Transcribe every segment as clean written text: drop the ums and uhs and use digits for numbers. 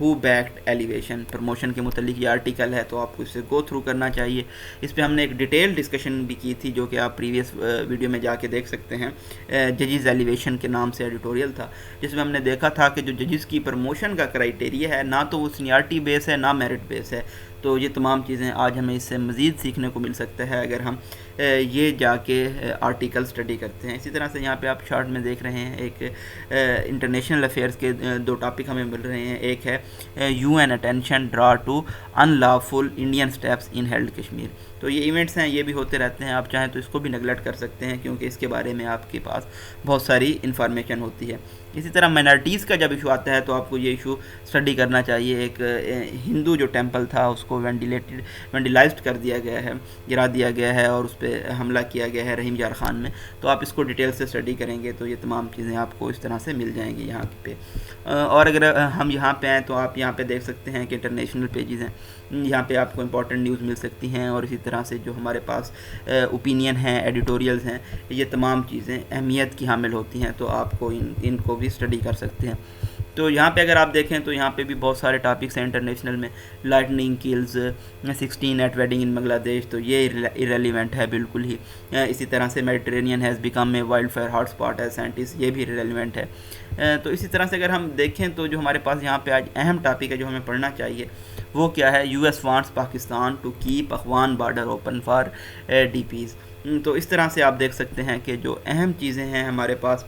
ہو baked elevation, promotion کے متعلق یہ آرٹیکل ہے، تو آپ کو اسے گو تھرو کرنا چاہیے. اس پہ ہم نے ایک ڈیٹیل ڈسکشن بھی کی تھی جو کہ آپ پریویس ویڈیو میں جا کے دیکھ سکتے ہیں. ججز ایلیویشن کے نام سے ایڈیٹوریل تھا، جس میں ہم نے دیکھا تھا کہ جو ججز کی پروموشن کا کرائٹیریا ہے نہ تو وہ سینیارٹی بیس ہے نہ میرٹ بیس ہے. تو یہ تمام چیزیں آج ہمیں اس سے مزید سیکھنے کو مل سکتا ہے اگر ہم یہ جا کے آرٹیکل اسٹڈی کرتے ہیں. اسی طرح سے یہاں پہ آپ شارٹ میں دیکھ رہے ہیں ایک انٹرنیشنل افیئرس کے دو ٹاپک ہمیں مل رہے ہیں. ایک ہے U N attention draw to unlawful Indian steps in held Kashmir. تو یہ ایونٹس ہیں، یہ بھی ہوتے رہتے ہیں، آپ چاہیں تو اس کو بھی نگلیکٹ کر سکتے ہیں کیونکہ اس کے بارے میں آپ کے پاس بہت ساری انفارمیشن ہوتی ہے. اسی طرح مائنارٹیز کا جب ایشو آتا ہے تو آپ کو یہ ایشو اسٹڈی کرنا چاہیے. ایک ہندو جو ٹیمپل تھا اس کو وینڈیلائزڈ کر دیا گیا ہے، گرا دیا گیا ہے اور اس پہ حملہ کیا گیا ہے رحیم یار خان میں. تو آپ اس کو ڈیٹیل سے اسٹڈی کریں گے تو یہ تمام چیزیں آپ کو اس طرح سے مل جائیں گی یہاں پہ. اور اگر ہم یہاں پہ آئیں تو آپ یہاں پہ دیکھ سکتے ہیں کہ انٹرنیشنل پیجز ہیں، یہاں پہ آپ کو امپورٹنٹ نیوز مل سکتی ہیں. اور اسی طرح سے جو ہمارے پاس اوپینین ہیں، ایڈیٹوریلز ہیں، یہ تمام چیزیں اہمیت کی حامل ہوتی ہیں، تو آپ کو ان کو بھی اسٹڈی کر سکتے ہیں. تو یہاں پہ اگر آپ دیکھیں تو یہاں پہ بھی بہت سارے ٹاپکس ہیں انٹرنیشنل میں. لائٹننگ کلز 16 ایٹ ویڈنگ ان بنگلہ دیش، تو یہ ایریلیونٹ ہے بالکل ہی. اسی طرح سے Mediterranean has become a wildfire hotspot ہے سائنٹسٹ، یہ بھی ریلیونٹ ہے. تو اسی طرح سے اگر ہم دیکھیں تو جو ہمارے پاس یہاں پہ آج اہم ٹاپک ہے جو ہمیں پڑھنا چاہیے وہ کیا ہے؟ U S wants Pakistan to keep Afghan border open for D Ps. تو اس طرح سے آپ دیکھ سکتے ہیں کہ جو اہم چیزیں ہیں ہمارے پاس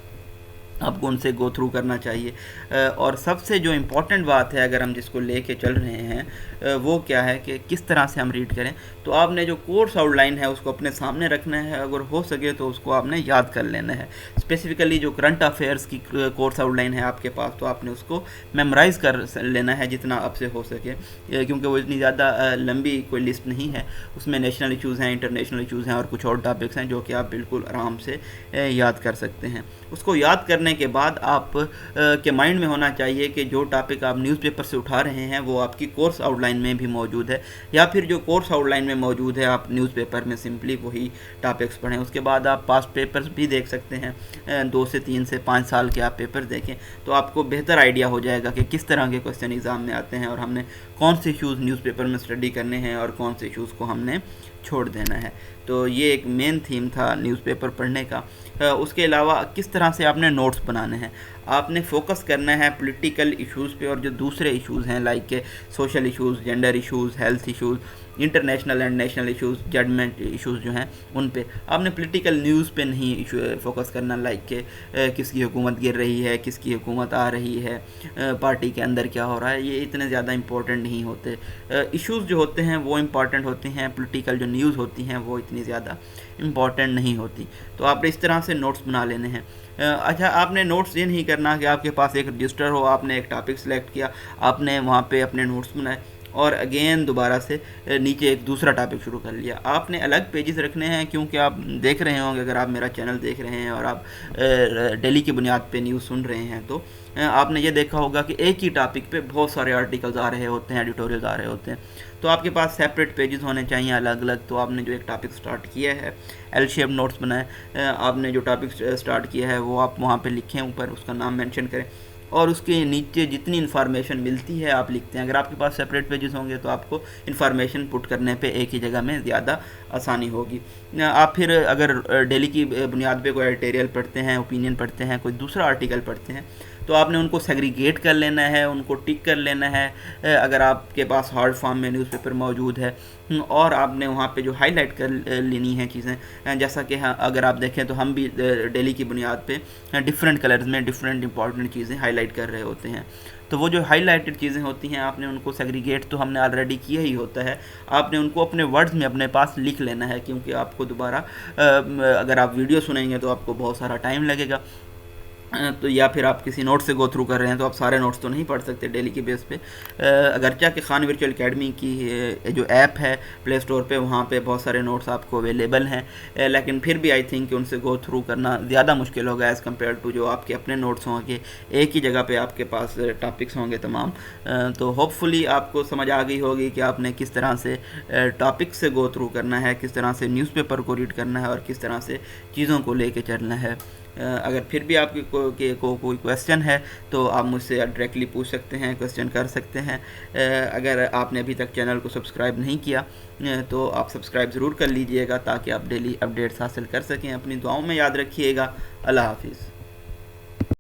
آپ کو ان سے گو تھرو کرنا چاہیے. اور سب سے جو امپورٹنٹ بات ہے اگر ہم جس کو لے کے چل رہے ہیں وہ کیا ہے کہ کس طرح سے ہم ریڈ کریں. تو آپ نے جو کورس آؤٹ لائن ہے اس کو اپنے سامنے رکھنا ہے، اگر ہو سکے تو اس کو آپ نے یاد کر لینا ہے. اسپیسیفکلی جو کرنٹ افیئرس کی کورس آؤٹ لائن ہے آپ کے پاس، تو آپ نے اس کو میمورائز کر لینا ہے جتنا آپ سے ہو سکے، کیونکہ وہ اتنی زیادہ لمبی کوئی لسٹ نہیں ہے. اس میں نیشنل ایشوز ہیں، انٹرنیشنل ایشوز ہیں اور کچھ اور ٹاپکس ہیں جو کہ آپ بالکل آرام سے یاد کر سکتے ہیں. اس کو یاد کرنے کے بعد آپ کے مائنڈ میں ہونا چاہیے کہ جو ٹاپک آپ نیوز پیپر سے اٹھا رہے ہیں وہ آپ کی کورس آؤٹ لائن میں بھی موجود ہے، یا پھر جو کورس آؤٹ لائن میں موجود ہے آپ نیوز پیپر میں سمپلی وہی ٹاپکس پڑھیں. اس کے بعد آپ پاسٹ پیپرز بھی دیکھ سکتے ہیں، 2 سے 3 سے 5 سال کے آپ پیپر دیکھیں تو آپ کو بہتر آئیڈیا ہو جائے گا کہ کس طرح کے کوسچن ایگزام میں آتے ہیں اور ہم نے کون سے ایشوز نیوز پیپر میں اسٹڈی کرنے ہیں اور کون سے ایشوز کو ہم نے چھوڑ دینا ہے. تو یہ ایک مین تھیم تھا نیوز پیپر پڑھنے کا. اس کے علاوہ کس طرح سے آپ نے نوٹس بنانے ہیں، آپ نے فوکس کرنا ہے پولیٹیکل ایشوز پہ، اور جو دوسرے ایشوز ہیں لائک کہ social issues, gender issues, health issues, international and national issues, judgment issues جو ہیں ان پہ. آپ نے پولیٹیکل نیوز پہ نہیں فوکس کرنا، لائک کہ کس کی حکومت گر رہی ہے، کس کی حکومت آ رہی ہے، پارٹی کے اندر کیا ہو رہا ہے. یہ اتنے زیادہ امپورٹنٹ نہیں ہوتے. ایشوز جو ہوتے ہیں وہ امپورٹنٹ ہوتے ہیں، پولیٹیکل جو نیوز ہوتی ہیں وہ اتنی زیادہ امپورٹنٹ نہیں ہوتی. تو آپ نے اس طرح سے نوٹس بنا لینے ہیں. اچھا، آپ نے نوٹس یہ نہیں کرنا کہ آپ کے پاس ایک رجسٹر ہو، آپ نے ایک ٹاپک سلیکٹ کیا، آپ نے وہاں پہ اپنے نوٹس بنائے اور اگین دوبارہ سے نیچے ایک دوسرا ٹاپک شروع کر لیا. آپ نے الگ پیجز رکھنے ہیں، کیونکہ آپ دیکھ رہے ہوں گے اگر آپ میرا چینل دیکھ رہے ہیں اور آپ ڈیلی کی بنیاد پہ نیوز سن رہے ہیں تو آپ نے یہ دیکھا ہوگا کہ ایک ہی ٹاپک پہ بہت سارے آرٹیکلز آ رہے ہوتے ہیں، ایڈیٹوریلز آ رہے ہوتے ہیں. تو آپ کے پاس سیپریٹ پیجز ہونے چاہیے الگ الگ. تو آپ نے جو ایک ٹاپک سٹارٹ کیا ہے ایل شیپ نوٹس بنائیں. آپ نے جو ٹاپک سٹارٹ کیا ہے وہ آپ وہاں پہ لکھیں، اوپر اس کا نام مینشن کریں اور اس کے نیچے جتنی انفارمیشن ملتی ہے آپ لکھتے ہیں. اگر آپ کے پاس سیپریٹ پیجز ہوں گے تو آپ کو انفارمیشن پٹ کرنے پہ ایک ہی جگہ میں زیادہ آسانی ہوگی. آپ پھر اگر ڈیلی کی بنیاد پہ کوئی ایڈیٹوریل پڑھتے ہیں، اوپینین پڑھتے ہیں، کوئی دوسرا آرٹیکل پڑھتے ہیں تو آپ نے ان کو سیگریگیٹ کر لینا ہے، ان کو ٹک کر لینا ہے اگر آپ کے پاس ہارڈ فارم میں نیوز پیپر موجود ہے. اور آپ نے وہاں پہ جو ہائی لائٹ کر لینی ہیں چیزیں، جیسا کہ اگر آپ دیکھیں تو ہم بھی ڈیلی کی بنیاد پہ ڈفرینٹ کلرز میں ڈفرینٹ امپورٹنٹ چیزیں ہائی لائٹ کر رہے ہوتے ہیں. تو وہ جو ہائی لائٹڈ چیزیں ہوتی ہیں آپ نے ان کو سیگریگیٹ تو ہم نے آلریڈی کیا ہی ہوتا ہے، آپ نے ان کو اپنے ورڈز میں اپنے پاس لکھ لینا ہے، کیونکہ آپ کو دوبارہ اگر آپ ویڈیو سنیں گے تو آپ کو بہت سارا ٹائم لگے گا. تو یا پھر آپ کسی نوٹ سے گو تھرو کر رہے ہیں تو آپ سارے نوٹس تو نہیں پڑھ سکتے ڈیلی کے بیس پہ. اگرچہ کہ خان ورچوئل اکیڈمی کی جو ایپ ہے پلے اسٹور پہ، وہاں پہ بہت سارے نوٹس آپ کو اویلیبل ہیں، لیکن پھر بھی آئی تھنک کہ ان سے گو تھرو کرنا زیادہ مشکل ہوگا ایز کمپیئر ٹو جو آپ کے اپنے نوٹس ہوں گے، ایک ہی جگہ پہ آپ کے پاس ٹاپکس ہوں گے تمام. تو ہوپ فلی آپ کو سمجھ آ گئی ہوگی کہ آپ نے کس طرح سے ٹاپک سے گو تھرو کرنا ہے، کس طرح سے نیوز پیپر کو ریڈ کرنا ہے اور کس طرح سے چیزوں کو لے کے چلنا ہے. اگر پھر بھی آپ کو کوئی کویسچن ہے تو آپ مجھ سے ڈائریکٹلی پوچھ سکتے ہیں، کویسچن کر سکتے ہیں۔ اگر آپ نے ابھی تک چینل کو سبسکرائب نہیں کیا تو آپ سبسکرائب ضرور کر لیجئے گا تاکہ آپ ڈیلی اپڈیٹس حاصل کر سکیں۔ اپنی دعاؤں میں یاد رکھیے گا۔ اللہ حافظ۔